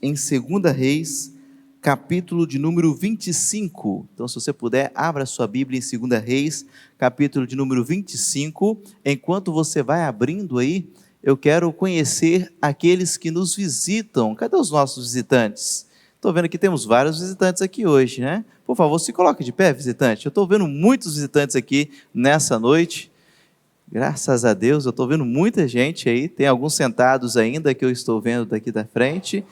em 2 Reis, capítulo de número 25. Então, se você puder, abra sua Bíblia em 2 Reis, capítulo de número 25. Enquanto você vai abrindo aí, eu quero conhecer aqueles que nos visitam. Cadê os nossos visitantes? Estou vendo que temos vários visitantes aqui hoje, né? Por favor, se coloque de pé, visitante. Eu estou vendo muitos visitantes aqui nessa noite. Graças a Deus, eu estou vendo muita gente aí. Tem alguns sentados ainda que eu estou vendo daqui da frente.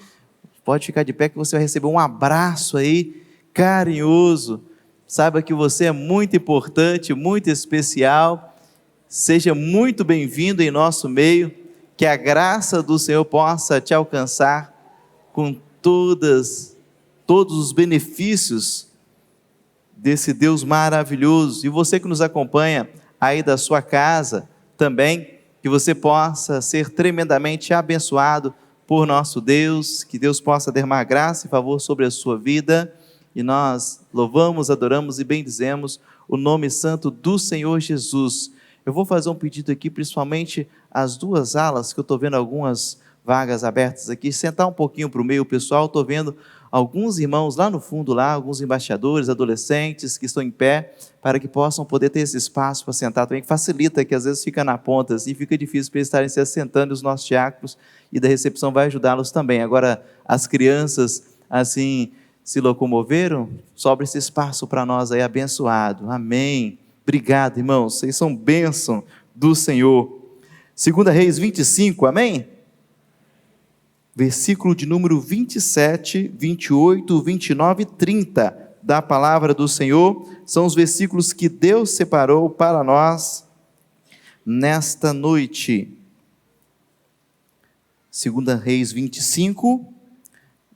Pode ficar de pé que você vai receber um abraço aí, carinhoso. Saiba que você é muito importante, muito especial. Seja muito bem-vindo em nosso meio. Que a graça do Senhor possa te alcançar com todos os benefícios desse Deus maravilhoso. E você que nos acompanha aí da sua casa também, que você possa ser tremendamente abençoado por nosso Deus, que Deus possa derramar graça e favor sobre a sua vida, e nós louvamos, adoramos e bendizemos o nome santo do Senhor Jesus. Eu vou fazer um pedido aqui, principalmente as duas alas, que eu estou vendo algumas vagas abertas aqui, sentar um pouquinho para o meio, pessoal. Estou vendo alguns irmãos lá no fundo, alguns embaixadores, adolescentes que estão em pé, para que possam poder ter esse espaço para sentar também, que facilita, que às vezes fica na ponta, assim, fica difícil para eles estarem se assentando, e os nossos diáconos e da recepção vai ajudá-los também. Agora, as crianças, assim, se locomoveram, sobra esse espaço para nós aí, abençoado. Amém. Obrigado, irmãos, vocês são bênção do Senhor. 2 Reis 25, amém? Versículo de número 27, 28, 29 e 30 da palavra do Senhor, são os versículos que Deus separou para nós nesta noite. 2 Reis 25,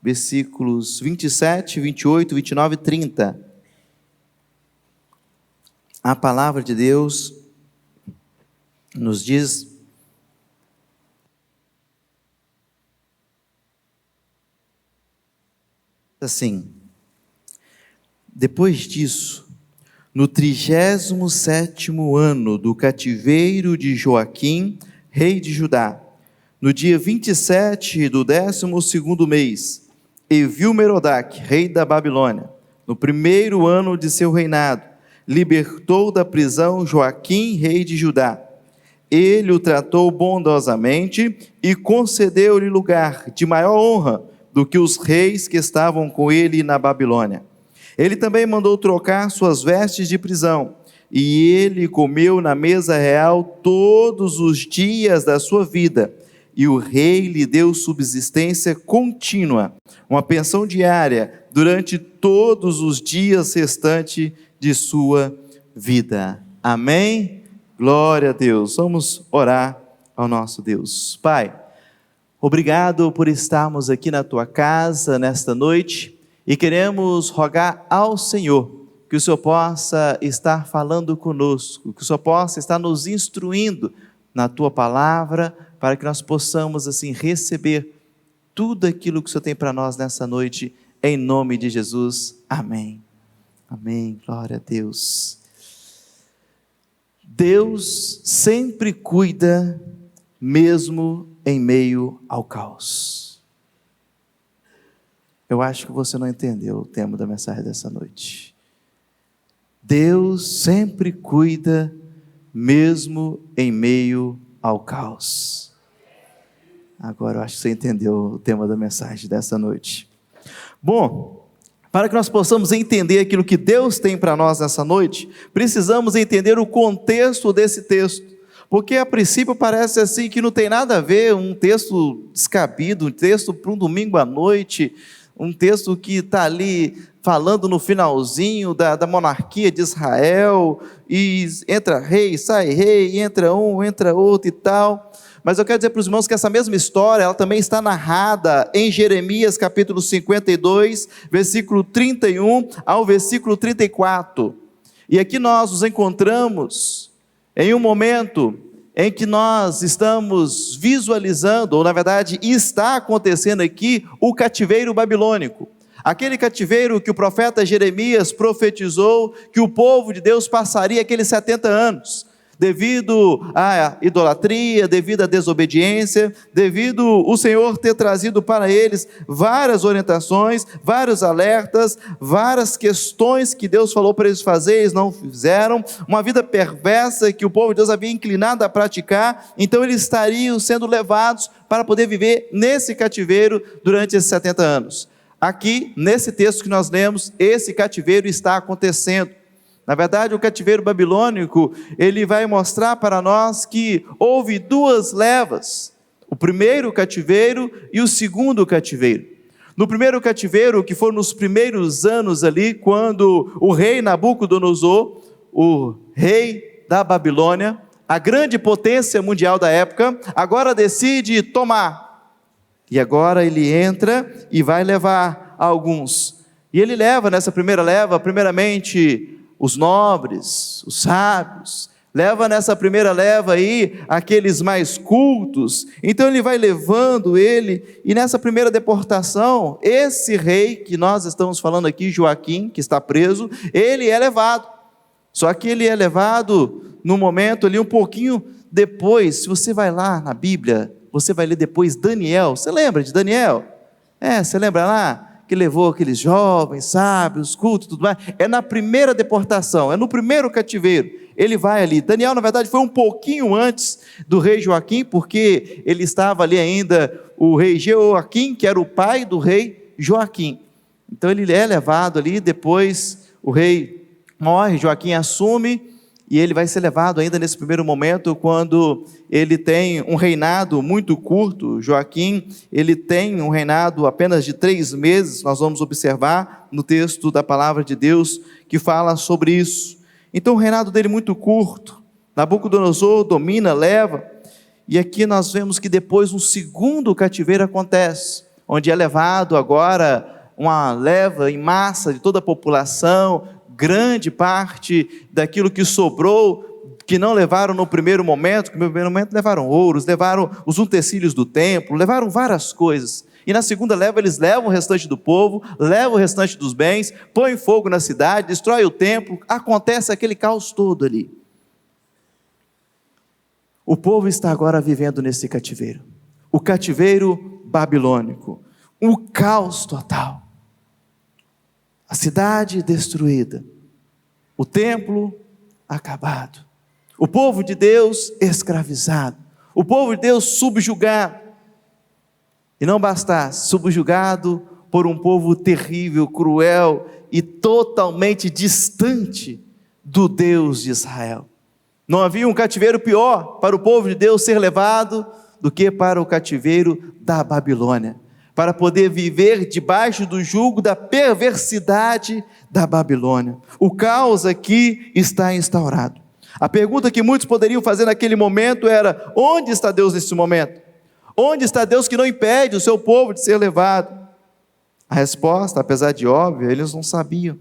versículos 27, 28, 29 e 30. A palavra de Deus nos diz assim: depois disso, no 37º ano do cativeiro de Joaquim, rei de Judá, no dia 27 do 12º mês, Evil-Merodach, rei da Babilônia, no primeiro ano de seu reinado, libertou da prisão Joaquim, rei de Judá. Ele o tratou bondosamente e concedeu-lhe lugar de maior honra do que os reis que estavam com ele na Babilônia. Ele também mandou trocar suas vestes de prisão, e ele comeu na mesa real todos os dias da sua vida, e o rei lhe deu subsistência contínua, uma pensão diária, durante todos os dias restantes de sua vida. Amém? Glória a Deus. Vamos orar ao nosso Deus. Pai, obrigado por estarmos aqui na tua casa nesta noite, e queremos rogar ao Senhor que o Senhor possa estar falando conosco, que o Senhor possa estar nos instruindo na tua palavra, para que nós possamos assim receber tudo aquilo que o Senhor tem para nós nessa noite, em nome de Jesus. Amém. Amém. Glória a Deus. Deus sempre cuida, mesmo em meio ao caos. Eu acho que você não entendeu o tema da mensagem dessa noite. Deus sempre cuida, mesmo em meio ao caos. Agora eu acho que você entendeu o tema da mensagem dessa noite. Bom, para que nós possamos entender aquilo que Deus tem para nós nessa noite, precisamos entender o contexto desse texto, porque a princípio parece assim que não tem nada a ver, um texto descabido, um texto para um domingo à noite, um texto que está ali falando no finalzinho da monarquia de Israel, e entra rei, sai rei, entra um, entra outro e tal. Mas eu quero dizer para os irmãos que essa mesma história, ela também está narrada em Jeremias capítulo 52, versículo 31 ao versículo 34. E aqui nós nos encontramos em um momento em que nós estamos visualizando, ou na verdade está acontecendo aqui, o cativeiro babilônico. Aquele cativeiro que o profeta Jeremias profetizou que o povo de Deus passaria aqueles 70 anos. devido à idolatria, devido à desobediência, devido o Senhor ter trazido para eles várias orientações, vários alertas, várias questões que Deus falou para eles fazer, eles não fizeram, uma vida perversa que o povo de Deus havia inclinado a praticar, então eles estariam sendo levados para poder viver nesse cativeiro durante esses 70 anos. Aqui, nesse texto que nós lemos, esse cativeiro está acontecendo. Na verdade, o cativeiro babilônico, ele vai mostrar para nós que houve duas levas, o primeiro cativeiro e o segundo cativeiro. No primeiro cativeiro, que foi nos primeiros anos ali, quando o rei Nabucodonosor, o rei da Babilônia, a grande potência mundial da época, agora decide tomar. E agora ele entra e vai levar alguns. E ele leva nessa primeira leva, primeiramente, os nobres, os sábios, leva nessa primeira leva aí, aqueles mais cultos, então ele vai levando ele, e nessa primeira deportação, esse rei que nós estamos falando aqui, Joaquim, que está preso, ele é levado, só que ele é levado no momento ali um pouquinho depois. Se você vai lá na Bíblia, você vai ler depois Daniel, você lembra de Daniel? Você lembra lá? Que levou aqueles jovens, sábios, cultos, tudo mais, é na primeira deportação, é no primeiro cativeiro, ele vai ali. Daniel, na verdade, foi um pouquinho antes do rei Joaquim, porque ele estava ali ainda, o rei Jeoaquim, que era o pai do rei Joaquim, então ele é levado ali, depois o rei morre, Joaquim assume, e ele vai ser levado ainda nesse primeiro momento, quando ele tem um reinado muito curto. Joaquim, ele tem um reinado apenas de 3 meses, nós vamos observar no texto da palavra de Deus, que fala sobre isso. Então o reinado dele muito curto, Nabucodonosor domina, leva, e aqui nós vemos que depois um segundo cativeiro acontece, onde é levado agora uma leva em massa de toda a população, grande parte daquilo que sobrou, que não levaram no primeiro momento, que no primeiro momento levaram ouros, levaram os utensílios do templo, levaram várias coisas, e na segunda leva eles levam o restante do povo, levam o restante dos bens, põem fogo na cidade, destrói o templo, acontece aquele caos todo ali. O povo está agora vivendo nesse cativeiro, o cativeiro babilônico, um caos total. A cidade destruída, o templo acabado, o povo de Deus escravizado, o povo de Deus subjugado, e não bastasse, subjugado por um povo terrível, cruel e totalmente distante do Deus de Israel. Não havia um cativeiro pior para o povo de Deus ser levado do que para o cativeiro da Babilônia, para poder viver debaixo do jugo da perversidade da Babilônia. O caos aqui está instaurado. A pergunta que muitos poderiam fazer naquele momento era: onde está Deus nesse momento? Onde está Deus que não impede o seu povo de ser levado? A resposta, apesar de óbvia, eles não sabiam,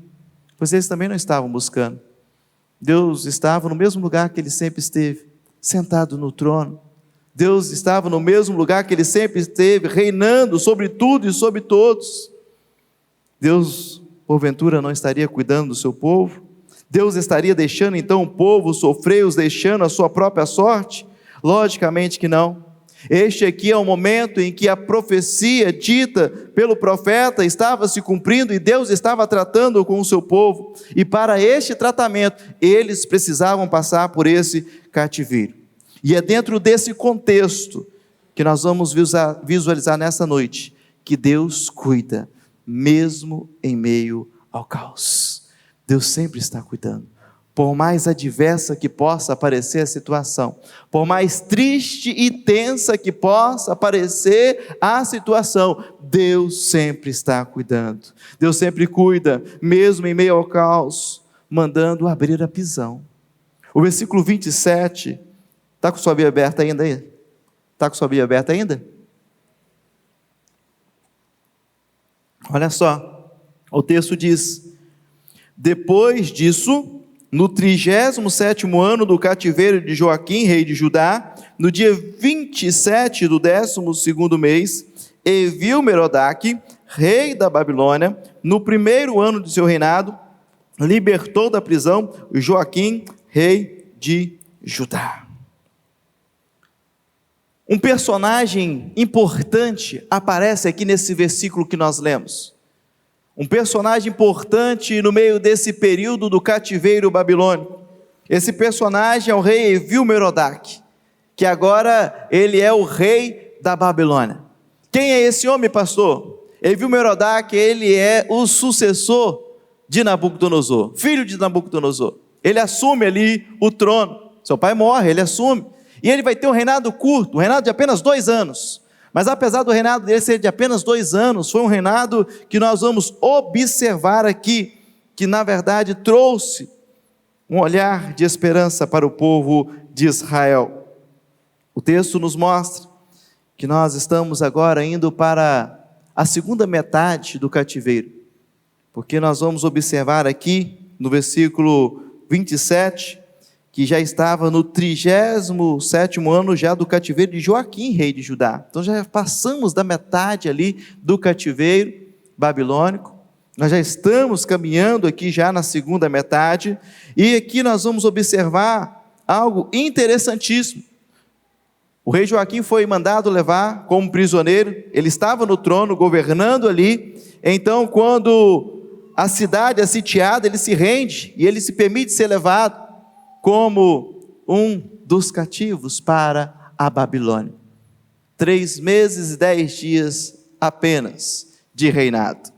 pois eles também não estavam buscando. Deus estava no mesmo lugar que ele sempre esteve, sentado no trono. Deus estava no mesmo lugar que ele sempre esteve, reinando sobre tudo e sobre todos. Deus, porventura, não estaria cuidando do seu povo? Deus estaria deixando então o povo sofrer, os deixando a sua própria sorte? Logicamente que não. Este aqui é o momento em que a profecia dita pelo profeta estava se cumprindo e Deus estava tratando com o seu povo. E para este tratamento, eles precisavam passar por esse cativeiro. E é dentro desse contexto que nós vamos visualizar nessa noite que Deus cuida, mesmo em meio ao caos. Deus sempre está cuidando. Por mais adversa que possa parecer a situação, por mais triste e tensa que possa parecer a situação, Deus sempre está cuidando. Deus sempre cuida, mesmo em meio ao caos, mandando abrir a prisão. O versículo 27... Está com sua Bíblia aberta ainda aí? Está com sua Bíblia aberta ainda? Olha só, o texto diz: depois disso, no 37º ano do cativeiro de Joaquim, rei de Judá, no dia 27 do 12º mês, Evil-Merodach, rei da Babilônia, no primeiro ano de seu reinado, libertou da prisão Joaquim, rei de Judá. Um personagem importante aparece aqui nesse versículo que nós lemos. Um personagem importante no meio desse período do cativeiro babilônico. Esse personagem é o rei Evil-Merodach, que agora ele é o rei da Babilônia. Quem é esse homem, pastor? Evil-Merodach, ele é o sucessor de Nabucodonosor, filho de Nabucodonosor. Ele assume ali o trono. Seu pai morre, ele assume. E ele vai ter um reinado curto, um reinado de apenas 2 anos. Mas apesar do reinado dele ser de apenas 2 anos, foi um reinado que nós vamos observar aqui, que na verdade trouxe um olhar de esperança para o povo de Israel. O texto nos mostra que nós estamos agora indo para a segunda metade do cativeiro, porque nós vamos observar aqui no versículo 27, que já estava no 37º ano já do cativeiro de Joaquim, rei de Judá. Então já passamos da metade ali do cativeiro babilônico, nós já estamos caminhando aqui já na segunda metade, e aqui nós vamos observar algo interessantíssimo. O rei Joaquim foi mandado levar como prisioneiro, ele estava no trono, governando ali. Então quando a cidade é sitiada, ele se rende, e ele se permite ser levado como um dos cativos para a Babilônia. 3 meses e 10 dias apenas de reinado.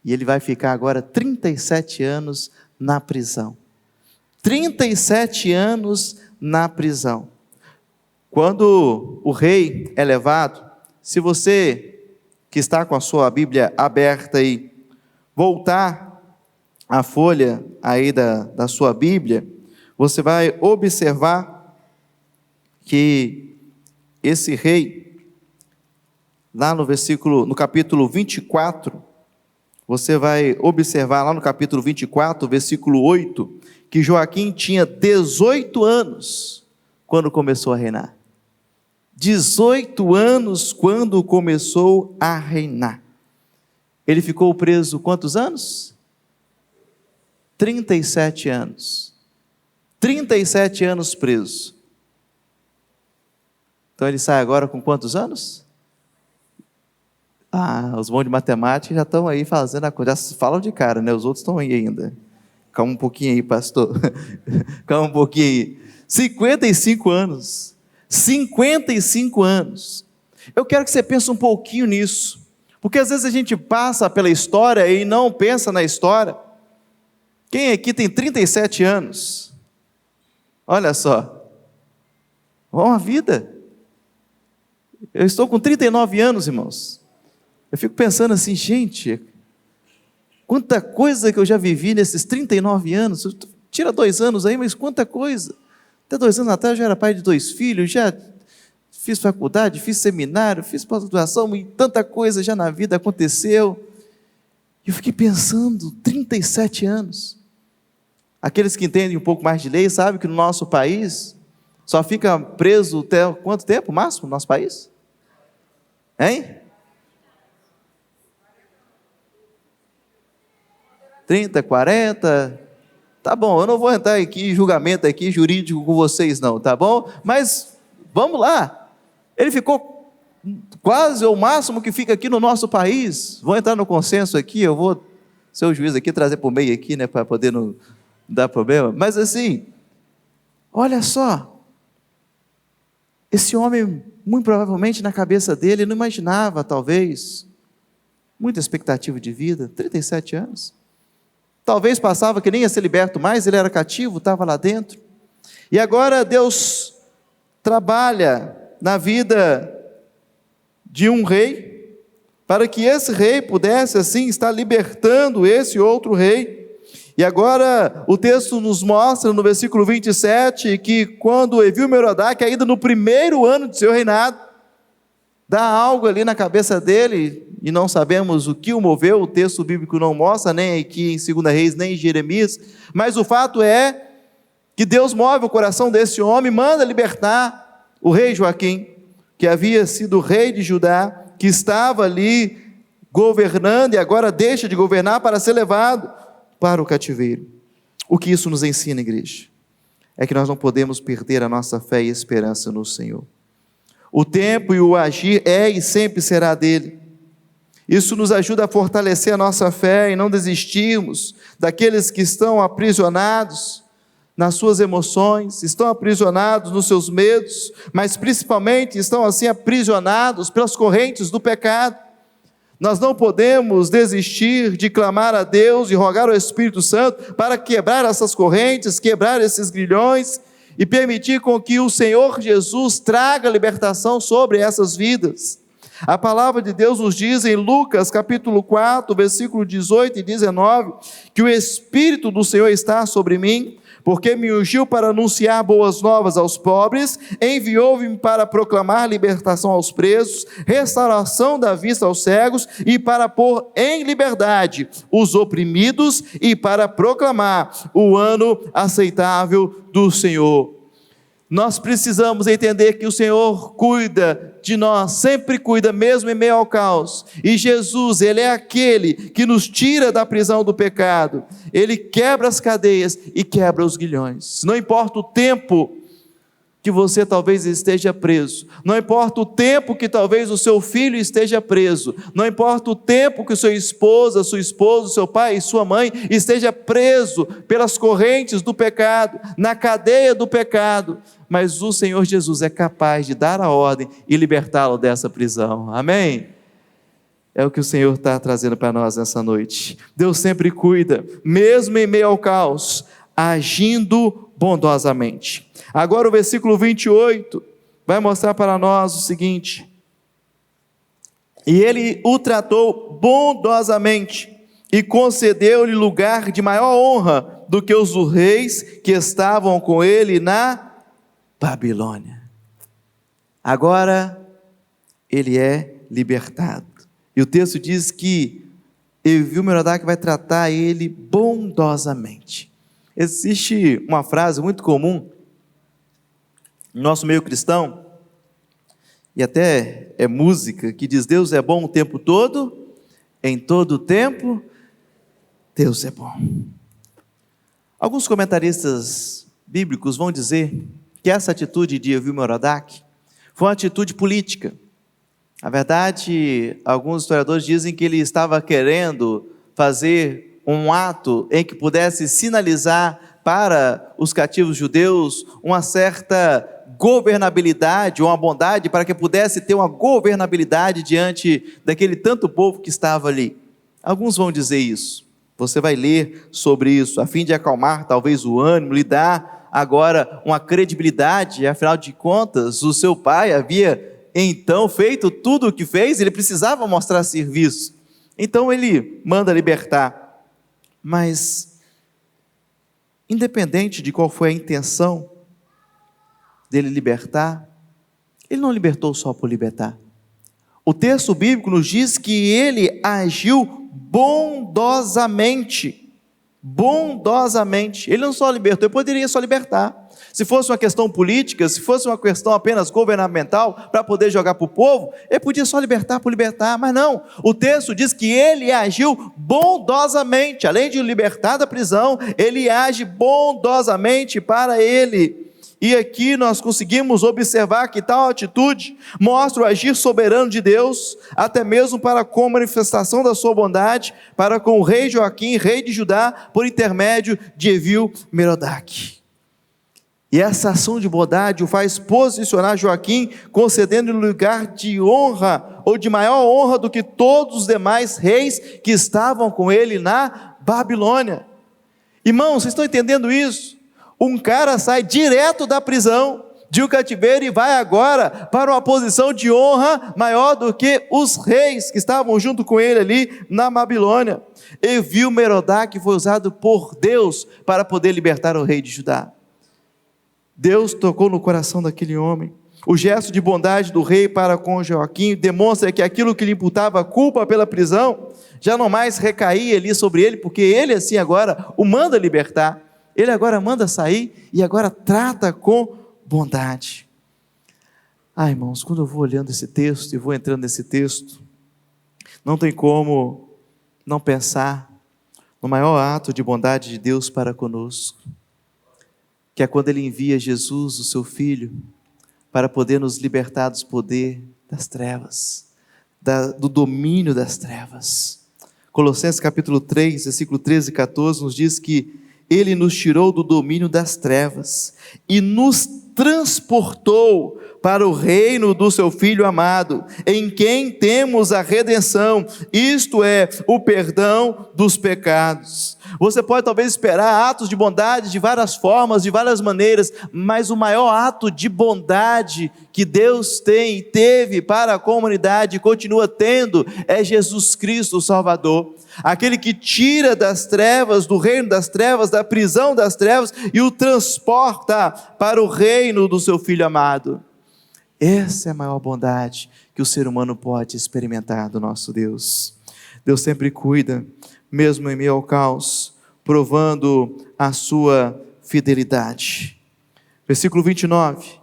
E ele vai ficar agora 37 anos na prisão. 37 anos na prisão. Quando o rei é levado, se você que está com a sua Bíblia aberta aí, voltar a folha aí da sua Bíblia, você vai observar que esse rei, lá no capítulo 24, você vai observar lá no capítulo 24, versículo 8, que Joaquim tinha 18 anos quando começou a reinar. 18 anos quando começou a reinar. Ele ficou preso quantos anos? 37 anos. 37 anos preso. Então ele sai agora com quantos anos? Os bons de matemática já estão aí fazendo a coisa, já falam de cara, né? Os outros estão aí ainda. Calma um pouquinho aí, pastor. Calma um pouquinho aí. 55 anos. 55 anos. Eu quero que você pense um pouquinho nisso, porque às vezes a gente passa pela história e não pensa na história. Quem aqui tem 37 anos? Olha só, uma vida. Eu estou com 39 anos, irmãos. Eu fico pensando assim, gente, quanta coisa que eu já vivi nesses 39 anos. Tira 2 anos aí, mas quanta coisa. Até 2 anos atrás eu já era pai de 2 filhos, já fiz faculdade, fiz seminário, fiz pós-graduação, e tanta coisa já na vida aconteceu. E eu fiquei pensando, 37 anos. Aqueles que entendem um pouco mais de lei, sabem que no nosso país, só fica preso até quanto tempo máximo no nosso país? Hein? 30, 40... Tá bom, eu não vou entrar aqui em julgamento aqui, jurídico com vocês não, tá bom? Mas, vamos lá. Ele ficou quase o máximo que fica aqui no nosso país. Vou entrar no consenso aqui, eu vou ser o juiz aqui, trazer para o meio aqui, né, para poder não dar problema. Mas assim, olha só. Esse homem, muito provavelmente na cabeça dele, não imaginava, talvez, muita expectativa de vida, 37 anos. Talvez passava que nem ia ser liberto mais, ele era cativo, estava lá dentro. E agora Deus trabalha na vida de um rei, para que esse rei pudesse assim estar libertando esse outro rei. E agora o texto nos mostra no versículo 27, que quando Evil-Merodach, ainda no 1º ano de seu reinado, dá algo ali na cabeça dele, e não sabemos o que o moveu, o texto bíblico não mostra, nem aqui em 2 Reis, nem em Jeremias, mas o fato é que Deus move o coração desse homem, manda libertar o rei Joaquim, que havia sido rei de Judá, que estava ali governando e agora deixa de governar para ser levado para o cativeiro. O que isso nos ensina, igreja? é que nós não podemos perder a nossa fé e esperança no Senhor. O tempo e o agir é e sempre será dele. Isso nos ajuda a fortalecer a nossa fé e não desistirmos daqueles que estão aprisionados nas suas emoções, estão aprisionados nos seus medos, mas principalmente estão assim aprisionados pelas correntes do pecado. Nós não podemos desistir de clamar a Deus e rogar ao Espírito Santo para quebrar essas correntes, quebrar esses grilhões e permitir com que o Senhor Jesus traga libertação sobre essas vidas. A palavra de Deus nos diz em Lucas capítulo 4, versículo 18 e 19, que o Espírito do Senhor está sobre mim, porque me ungiu para anunciar boas novas aos pobres, enviou-me para proclamar libertação aos presos, restauração da vista aos cegos, e para pôr em liberdade os oprimidos, e para proclamar o ano aceitável do Senhor. Nós precisamos entender que o Senhor cuida de nós, sempre cuida, mesmo em meio ao caos. E Jesus, Ele é aquele que nos tira da prisão do pecado. Ele quebra as cadeias e quebra os grilhões. Não importa o tempo que você talvez esteja preso, não importa o tempo que talvez o seu filho esteja preso, não importa o tempo que sua esposa, seu pai e sua mãe esteja preso pelas correntes do pecado, na cadeia do pecado, mas o Senhor Jesus é capaz de dar a ordem e libertá-lo dessa prisão, amém? É o que o Senhor está trazendo para nós nessa noite. Deus sempre cuida, mesmo em meio ao caos, agindo bondosamente. Agora o versículo 28 vai mostrar para nós o seguinte: e ele o tratou bondosamente e concedeu-lhe lugar de maior honra do que os reis que estavam com ele na Babilônia. Agora ele é libertado, e o texto diz que Evil-Merodach vai tratar ele bondosamente. Existe uma frase muito comum no nosso meio cristão, e até é música, que diz: Deus é bom o tempo todo, em todo o tempo, Deus é bom. Alguns comentaristas bíblicos vão dizer que essa atitude de Evil-Merodach foi uma atitude política. Na verdade, alguns historiadores dizem que ele estava querendo fazer um ato em que pudesse sinalizar para os cativos judeus uma certa governabilidade, uma bondade, para que pudesse ter uma governabilidade diante daquele tanto povo que estava ali. Alguns vão dizer isso. Você vai ler sobre isso, a fim de acalmar talvez o ânimo, lhe dar agora uma credibilidade. Afinal de contas, o seu pai havia então feito tudo o que fez, ele precisava mostrar serviço. Então ele manda libertar. Mas, independente de qual foi a intenção dele libertar, ele não libertou só por libertar. O texto bíblico nos diz que ele agiu bondosamente. Bondosamente. Ele não só libertou, ele poderia só libertar. Se fosse uma questão política, se fosse uma questão apenas governamental, para poder jogar para o povo, ele podia só libertar por libertar, mas não. O texto diz que ele agiu bondosamente. Além de libertar da prisão, ele age bondosamente para ele. E aqui nós conseguimos observar que tal atitude mostra o agir soberano de Deus, até mesmo para com a manifestação da sua bondade, para com o rei Joaquim, rei de Judá, por intermédio de Evil-Merodach. E essa ação de bondade o faz posicionar Joaquim, concedendo-lhe lugar de honra, ou de maior honra do que todos os demais reis que estavam com ele na Babilônia. Irmãos, vocês estão entendendo isso? Um cara sai direto da prisão, de um cativeiro, e vai agora para uma posição de honra maior do que os reis que estavam junto com ele ali na Babilônia. Evil-Merodach foi usado por Deus para poder libertar o rei de Judá. Deus tocou no coração daquele homem. O gesto de bondade do rei para com Joaquim demonstra que aquilo que lhe imputava culpa pela prisão já não mais recaía ali sobre ele, porque ele assim agora o manda libertar. Ele agora manda sair e agora trata com bondade. Irmãos, quando eu vou olhando esse texto e vou entrando nesse texto, não tem como não pensar no maior ato de bondade de Deus para conosco. que é quando Ele envia Jesus, o seu Filho, para poder nos libertar do poder das trevas, do domínio das trevas. Colossenses capítulo 3, versículo 13 e 14 nos diz que Ele nos tirou do domínio das trevas e nos transportou para o reino do seu Filho amado, em quem temos a redenção, isto é, o perdão dos pecados. Você pode talvez esperar atos de bondade de várias formas, de várias maneiras, mas o maior ato de bondade que Deus tem e teve para a comunidade e continua tendo é Jesus Cristo, o Salvador. Aquele que tira das trevas, do reino das trevas, da prisão das trevas e o transporta para o reino do seu Filho amado. Essa é a maior bondade que o ser humano pode experimentar do nosso Deus. Deus sempre cuida, mesmo em meio ao caos, provando a sua fidelidade. Versículo 29.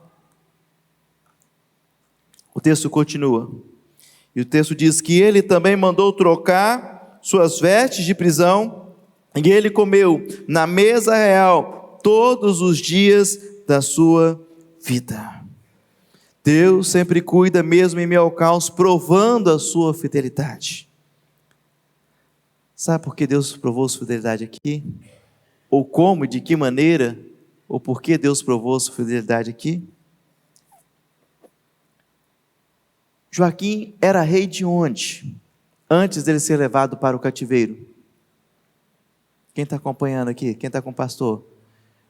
O texto continua. E o texto diz que Ele também mandou trocar suas vestes de prisão, e Ele comeu na mesa real todos os dias da sua vida. Deus sempre cuida mesmo em meio ao caos, provando a sua fidelidade. Sabe por que Deus provou sua fidelidade aqui? Ou como, de que maneira, ou por que Deus provou sua fidelidade aqui? Joaquim era rei de onde? Antes dele ser levado para o cativeiro. Quem está acompanhando aqui? Quem está com o pastor?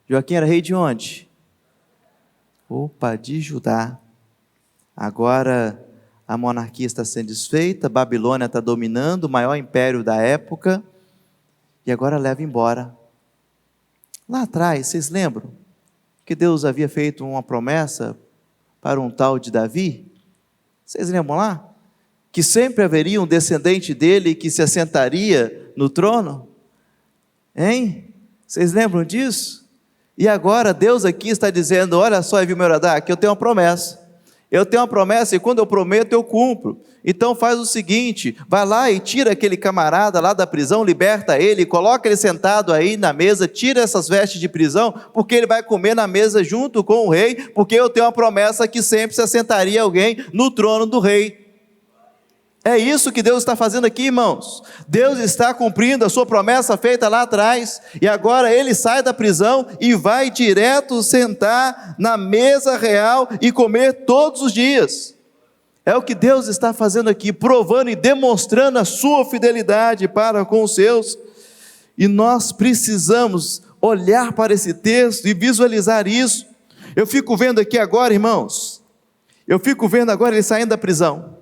Joaquim era rei de onde? Opa, de Judá. Agora a monarquia está sendo desfeita, Babilônia está dominando, o maior império da época, e agora leva embora. Lá atrás, vocês lembram que Deus havia feito uma promessa para um tal de Davi? Vocês lembram lá? Que sempre haveria um descendente dele que se assentaria no trono? Hein? Vocês lembram disso? E agora Deus aqui está dizendo, olha só, Evilmeradá, que eu tenho uma promessa. Eu tenho uma promessa e quando eu prometo eu cumpro. Então faz o seguinte, vai lá e tira aquele camarada lá da prisão, liberta ele, coloca ele sentado aí na mesa, tira essas vestes de prisão, porque ele vai comer na mesa junto com o rei, porque eu tenho uma promessa que sempre se assentaria alguém no trono do rei. É isso que Deus está fazendo aqui, irmãos. Deus está cumprindo a sua promessa feita lá atrás, e agora ele sai da prisão e vai direto sentar na mesa real e comer todos os dias. É o que Deus está fazendo aqui, provando e demonstrando a sua fidelidade para com os seus. E nós precisamos olhar para esse texto e visualizar isso. Eu fico vendo aqui agora, irmãos, ele saindo da prisão.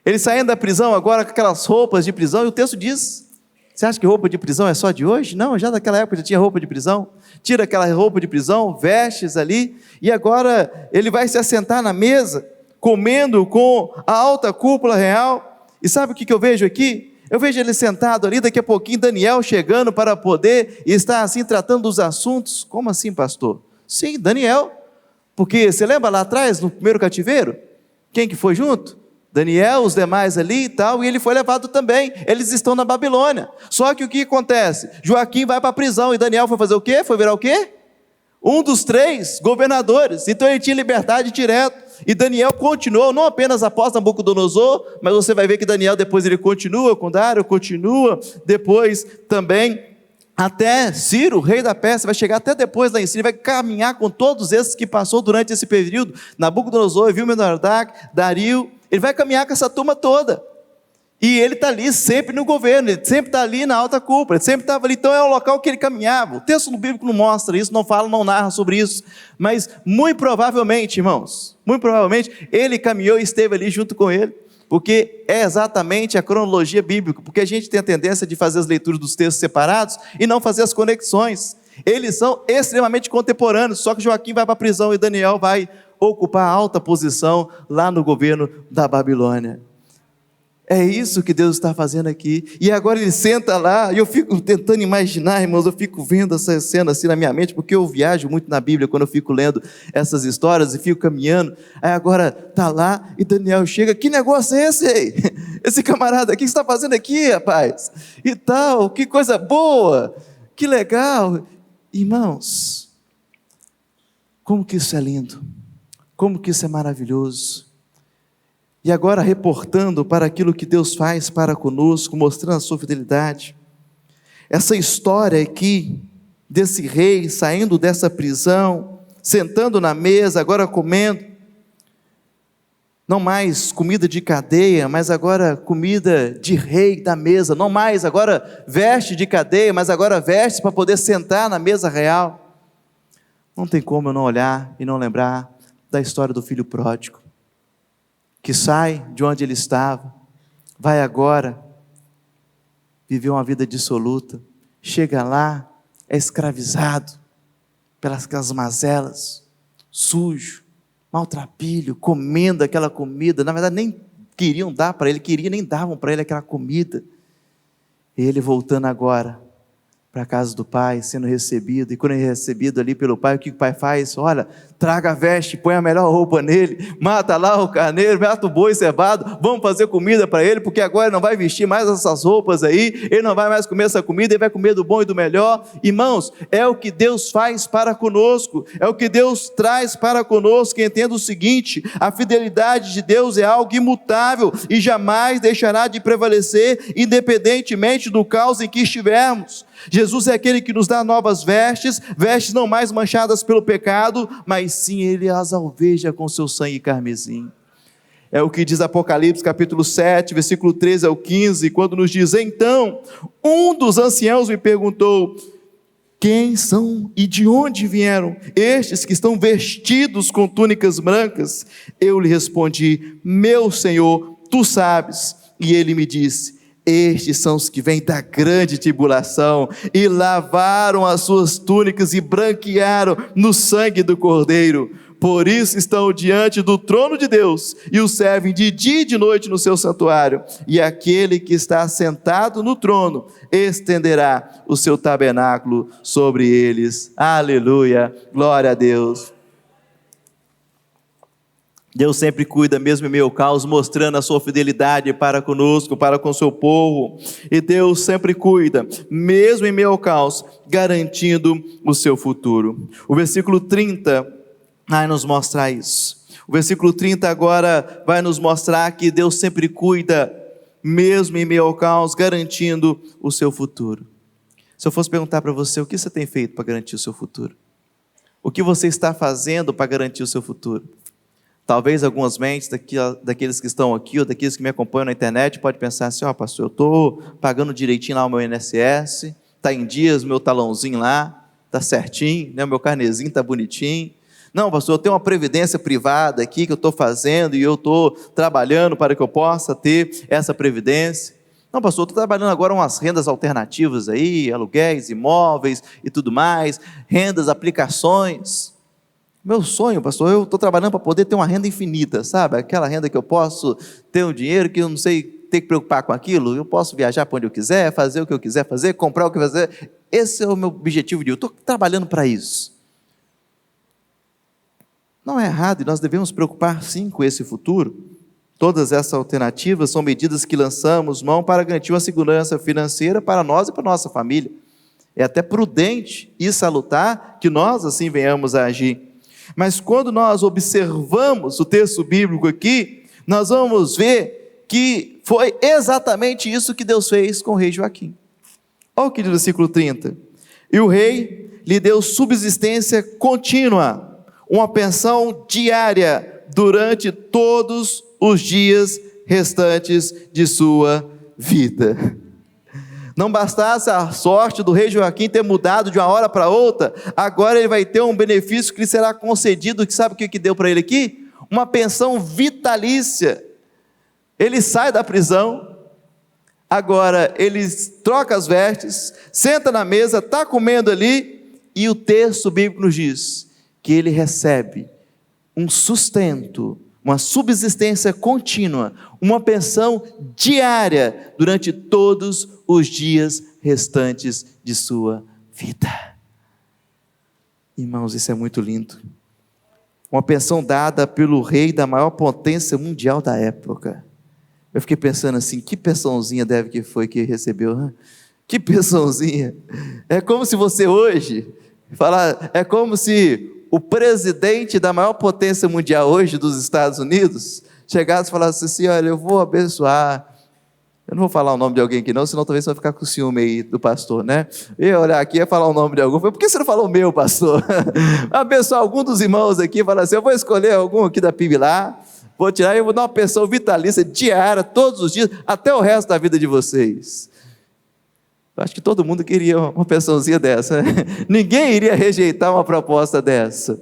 Ele saindo da prisão agora com aquelas roupas de prisão, e o texto diz, você acha que roupa de prisão é só de hoje? Não, já naquela época já tinha roupa de prisão. Tira aquela roupa de prisão, vestes ali, e agora ele vai se assentar na mesa, comendo com a alta cúpula real. E sabe o que eu vejo aqui? Eu vejo ele sentado ali, daqui a pouquinho Daniel chegando para poder estar assim tratando dos assuntos. Como assim, pastor? Sim, Daniel, porque você lembra lá atrás, no primeiro cativeiro? Quem que foi junto? Daniel, os demais ali e tal, e ele foi levado também. Eles estão na Babilônia. Só que o que acontece? Joaquim vai para a prisão e Daniel foi fazer o quê? Foi virar o quê? Um dos 3 governadores. Então ele tinha liberdade direto. E Daniel continuou, não apenas após Nabucodonosor, mas você vai ver que Daniel depois ele continua com Dário, continua depois também até Ciro, rei da Pérsia, vai chegar até depois lá em cima, vai caminhar com todos esses que passou durante esse período, Nabucodonosor, Evilmerodá, Dario, ele vai caminhar com essa turma toda, e ele está ali sempre no governo, ele sempre está ali na alta cúpula, ele sempre estava ali, então é o local que ele caminhava. O texto no bíblico não mostra isso, não fala, não narra sobre isso, mas muito provavelmente, irmãos, muito provavelmente, ele caminhou e esteve ali junto com ele, porque é exatamente a cronologia bíblica, porque a gente tem a tendência de fazer as leituras dos textos separados e não fazer as conexões. Eles são extremamente contemporâneos, só que Joaquim vai para a prisão e Daniel vai ocupar alta posição lá no governo da Babilônia. É isso que Deus está fazendo aqui, e agora ele senta lá, e eu fico tentando imaginar, irmãos, eu fico vendo essa cena assim na minha mente, porque eu viajo muito na Bíblia, quando eu fico lendo essas histórias, e fico caminhando, aí agora está lá, e Daniel chega, que negócio é esse aí? Esse camarada aqui, o que você está fazendo aqui, rapaz? E tal, que coisa boa, que legal. Irmãos, Como que isso é lindo, como que isso é maravilhoso. E agora reportando para aquilo que Deus faz para conosco, mostrando a sua fidelidade, essa história aqui, desse rei saindo dessa prisão, sentando na mesa, agora comendo, não mais comida de cadeia, mas agora comida de rei da mesa, não mais agora veste de cadeia, mas agora veste para poder sentar na mesa real. Não tem como eu não olhar e não lembrar da história do filho pródigo, que sai de onde ele estava, vai agora viver uma vida dissoluta, chega lá, é escravizado pelas aquelas mazelas, sujo, maltrapilho, comendo aquela comida, na verdade nem queriam dar para ele, nem davam para ele aquela comida, e ele voltando agora para a casa do pai, sendo recebido, e quando ele é recebido ali pelo pai, o que o pai faz? Olha, traga a veste, põe a melhor roupa nele, mata lá o carneiro, mata o boi cevado, vamos fazer comida para ele, porque agora ele não vai vestir mais essas roupas aí, ele não vai mais comer essa comida, ele vai comer do bom e do melhor. Irmãos, é o que Deus faz para conosco, é o que Deus traz para conosco. Entenda o seguinte: a fidelidade de Deus é algo imutável, e jamais deixará de prevalecer, independentemente do caos em que estivermos. Jesus é aquele que nos dá novas vestes, vestes não mais manchadas pelo pecado, mas sim Ele as alveja com seu sangue carmesim. É o que diz Apocalipse capítulo 7, versículo 13 ao 15, quando nos diz: então, um dos anciãos me perguntou: quem são e de onde vieram estes que estão vestidos com túnicas brancas? Eu lhe respondi: meu Senhor, tu sabes. E ele me disse: estes são os que vêm da grande tribulação e lavaram as suas túnicas e branquearam no sangue do Cordeiro. Por isso estão diante do trono de Deus e o servem de dia e de noite no seu santuário. E aquele que está sentado no trono estenderá o seu tabernáculo sobre eles. Aleluia, glória a Deus. Deus sempre cuida, mesmo em meio ao caos, mostrando a sua fidelidade para conosco, para com o seu povo. E Deus sempre cuida, mesmo em meio ao caos, garantindo o seu futuro. O versículo 30 vai nos mostrar isso. O versículo 30 agora vai nos mostrar que Deus sempre cuida, mesmo em meio ao caos, garantindo o seu futuro. Se eu fosse perguntar para você, o que você tem feito para garantir o seu futuro? O que você está fazendo para garantir o seu futuro? Talvez algumas mentes daqueles que estão aqui, ou daqueles que me acompanham na internet, pode pensar assim: pastor, eu estou pagando direitinho lá o meu INSS, está em dias o meu talãozinho lá, está certinho, né? O meu carnezinho está bonitinho. Não, pastor, eu tenho uma previdência privada aqui que eu estou fazendo, e eu estou trabalhando para que eu possa ter essa previdência. Não, pastor, eu estou trabalhando agora umas rendas alternativas aí, aluguéis, imóveis e tudo mais, rendas, aplicações. Meu sonho, pastor, eu estou trabalhando para poder ter uma renda infinita, sabe? Aquela renda que eu posso ter um dinheiro que eu não sei ter que preocupar com aquilo, eu posso viajar para onde eu quiser, fazer o que eu quiser fazer, comprar o que eu fazer. Esse é o meu objetivo de vida, eu estou trabalhando para isso. Não é errado, e nós devemos preocupar sim com esse futuro. Todas essas alternativas são medidas que lançamos mão para garantir uma segurança financeira para nós e para a nossa família. É até prudente e salutar que nós assim venhamos a agir. Mas quando nós observamos o texto bíblico aqui, nós vamos ver que foi exatamente isso que Deus fez com o rei Joaquim. Olha o que diz o versículo 30. E o rei lhe deu subsistência contínua, uma pensão diária durante todos os dias restantes de sua vida. Não bastasse a sorte do rei Joaquim ter mudado de uma hora para outra, agora ele vai ter um benefício que lhe será concedido, que sabe o que deu para ele aqui? Uma pensão vitalícia. Ele sai da prisão, agora ele troca as vestes, senta na mesa, está comendo ali, e o texto bíblico nos diz que ele recebe um sustento, uma subsistência contínua, uma pensão diária durante todos os dias restantes de sua vida. Irmãos, isso é muito lindo. Uma pensão dada pelo rei da maior potência mundial da época. Eu fiquei pensando assim, que pensãozinha deve que foi que recebeu? Hein? Que pensãozinha. É como se você hoje, é como se o presidente da maior potência mundial hoje, dos Estados Unidos, chegasse e falasse assim: olha, eu vou abençoar, eu não vou falar o nome de alguém aqui não, senão talvez você vai ficar com ciúme aí do pastor, né? Eu ia olhar aqui e ia falar o nome de algum. Por que você não falou o meu, pastor? Abençoar algum dos irmãos aqui, falar assim: eu vou escolher algum aqui da PIB lá, vou tirar e eu vou dar uma pensão vitalícia diária, todos os dias, até o resto da vida de vocês. Eu acho que todo mundo queria uma pensãozinha dessa, né? Ninguém iria rejeitar uma proposta dessa.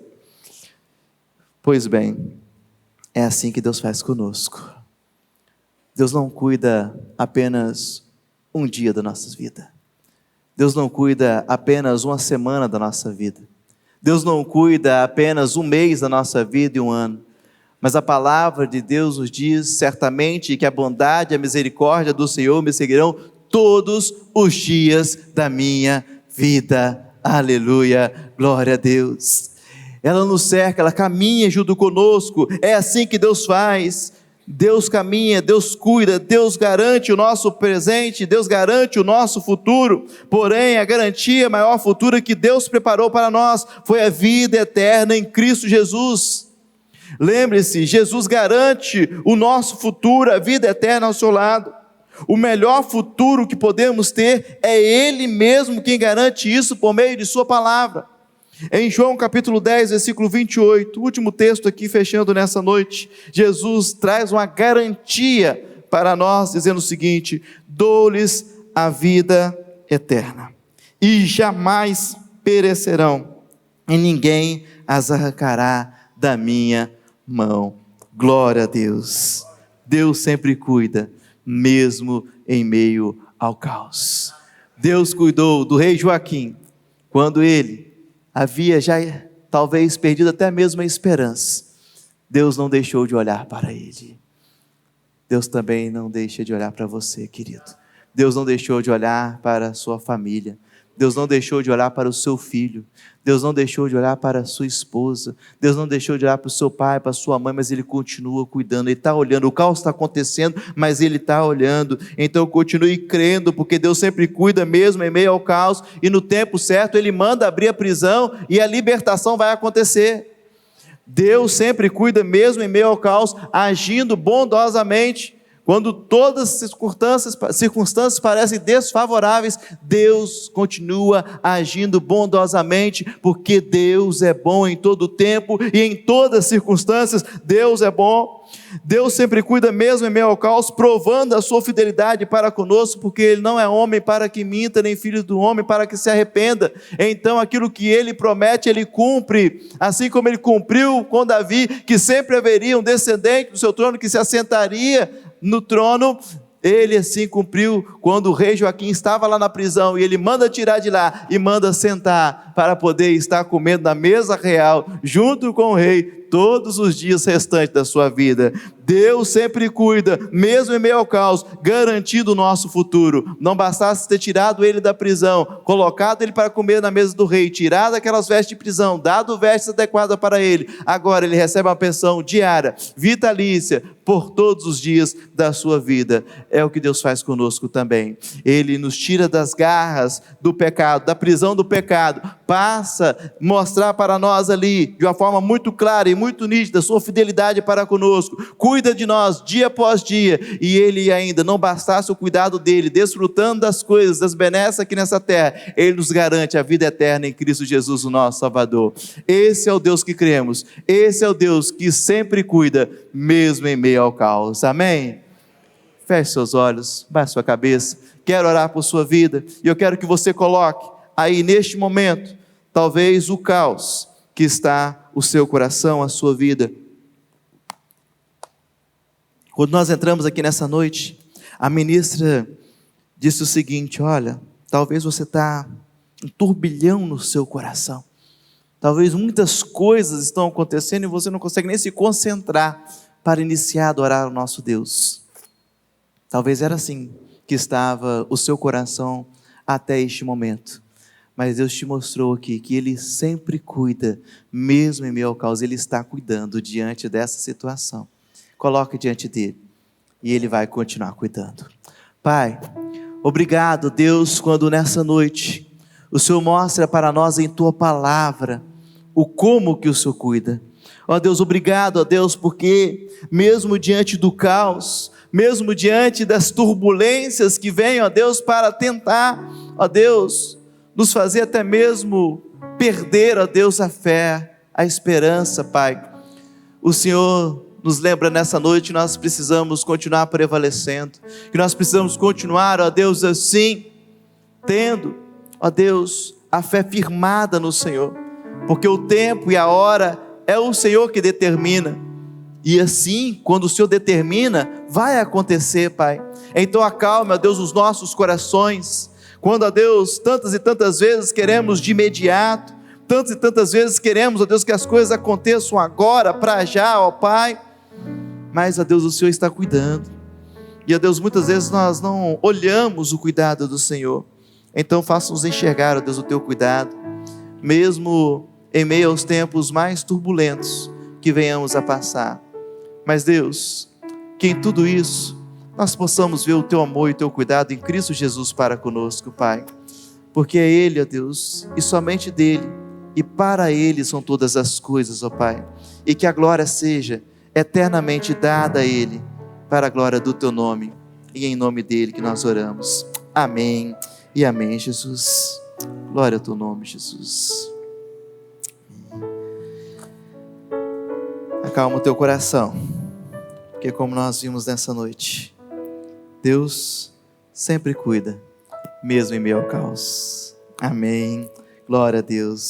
Pois bem, é assim que Deus faz conosco. Deus não cuida apenas um dia da nossa vida. Deus não cuida apenas uma semana da nossa vida. Deus não cuida apenas um mês da nossa vida e um ano. Mas a palavra de Deus nos diz certamente que a bondade e a misericórdia do Senhor me seguirão todos os dias da minha vida. Aleluia, glória a Deus. Ela nos cerca, ela caminha junto conosco. É assim que Deus faz. Deus caminha, Deus cuida, Deus garante o nosso presente, Deus garante o nosso futuro. Porém, a garantia maior futura que Deus preparou para nós foi a vida eterna em Cristo Jesus. Lembre-se, Jesus garante o nosso futuro, a vida eterna ao seu lado. O melhor futuro que podemos ter é Ele mesmo quem garante isso por meio de sua palavra. Em João capítulo 10, versículo 28, o último texto aqui fechando nessa noite, Jesus traz uma garantia para nós, dizendo o seguinte: dou-lhes a vida eterna, e jamais perecerão, e ninguém as arrancará da minha mão. Glória a Deus. Deus sempre cuida, mesmo em meio ao caos. Deus cuidou do rei Joaquim, quando ele havia já talvez perdido até mesmo a esperança. Deus não deixou de olhar para ele. Deus também não deixa de olhar para você, querido. Deus não deixou de olhar para a sua família. Deus não deixou de olhar para o seu filho. Deus não deixou de olhar para a sua esposa. Deus não deixou de olhar para o seu pai, para a sua mãe, mas Ele continua cuidando. Ele está olhando, o caos está acontecendo, mas Ele está olhando. Então continue crendo, porque Deus sempre cuida mesmo em meio ao caos, e no tempo certo Ele manda abrir a prisão e a libertação vai acontecer. Deus sempre cuida mesmo em meio ao caos, agindo bondosamente. Quando todas as circunstâncias parecem desfavoráveis, Deus continua agindo bondosamente, porque Deus é bom em todo o tempo e em todas as circunstâncias. Deus é bom. Deus sempre cuida mesmo em meio ao caos, provando a sua fidelidade para conosco, porque Ele não é homem para que minta, nem filho do homem para que se arrependa. Então aquilo que Ele promete, Ele cumpre, assim como Ele cumpriu com Davi, que sempre haveria um descendente do seu trono que se assentaria no trono. Ele assim cumpriu quando o rei Joaquim estava lá na prisão, e ele manda tirar de lá e manda sentar para poder estar comendo na mesa real junto com o rei todos os dias restantes da sua vida. Deus sempre cuida, mesmo em meio ao caos, garantindo o nosso futuro. Não bastasse ter tirado ele da prisão, colocado ele para comer na mesa do rei, tirado aquelas vestes de prisão, dado vestes adequadas para ele, agora ele recebe uma pensão diária, vitalícia, por todos os dias da sua vida. É o que Deus faz conosco também. Ele nos tira das garras do pecado, da prisão do pecado, passa a mostrar para nós ali, de uma forma muito clara e muito nítida, sua fidelidade para conosco, cuida de nós dia após dia, e Ele ainda, não bastasse o cuidado dEle, desfrutando das coisas, das benesses aqui nessa terra, Ele nos garante a vida eterna em Cristo Jesus, o nosso Salvador. Esse é o Deus que cremos, esse é o Deus que sempre cuida, mesmo em meio ao caos. Amém? Feche seus olhos, baixe sua cabeça. Quero orar por sua vida, e eu quero que você coloque aí neste momento, talvez o caos que está o seu coração, a sua vida. Quando nós entramos aqui nessa noite, a ministra disse o seguinte: olha, talvez você está um turbilhão no seu coração, talvez muitas coisas estão acontecendo e você não consegue nem se concentrar para iniciar a adorar o nosso Deus. Talvez era assim que estava o seu coração até este momento. Mas Deus te mostrou aqui que Ele sempre cuida, mesmo em meio ao caos. Ele está cuidando diante dessa situação. Coloque diante dEle e Ele vai continuar cuidando. Pai, obrigado, Deus, quando nessa noite o Senhor mostra para nós em Tua palavra o como que o Senhor cuida. Ó Deus, obrigado, ó Deus, porque mesmo diante do caos, mesmo diante das turbulências que vêm, ó Deus, para tentar, ó Deus, nos fazer até mesmo perder, ó Deus, a fé, a esperança, Pai. O Senhor nos lembra nessa noite que nós precisamos continuar prevalecendo, que nós precisamos continuar, ó Deus, assim, tendo, ó Deus, a fé firmada no Senhor, porque o tempo e a hora é o Senhor que determina, e assim, quando o Senhor determina, vai acontecer, Pai. Então acalme, ó Deus, os nossos corações, quando, ó Deus, tantas e tantas vezes queremos de imediato, tantas e tantas vezes queremos, ó Deus, que as coisas aconteçam agora, para já, ó Pai, mas, ó Deus, o Senhor está cuidando, e, ó Deus, muitas vezes nós não olhamos o cuidado do Senhor. Então faça-nos enxergar, ó Deus, o Teu cuidado, mesmo em meio aos tempos mais turbulentos que venhamos a passar. Mas, Deus, que em tudo isso nós possamos ver o Teu amor e o Teu cuidado em Cristo Jesus para conosco, Pai, porque é Ele, ó Deus, e somente dEle, e para Ele são todas as coisas, ó Pai, e que a glória seja eternamente dada a Ele, para a glória do Teu nome, e em nome dEle que nós oramos. Amém e amém, Jesus. Glória ao Teu nome, Jesus. Acalma o teu coração, porque como nós vimos nessa noite, Deus sempre cuida, mesmo em meio ao caos. Amém. Glória a Deus.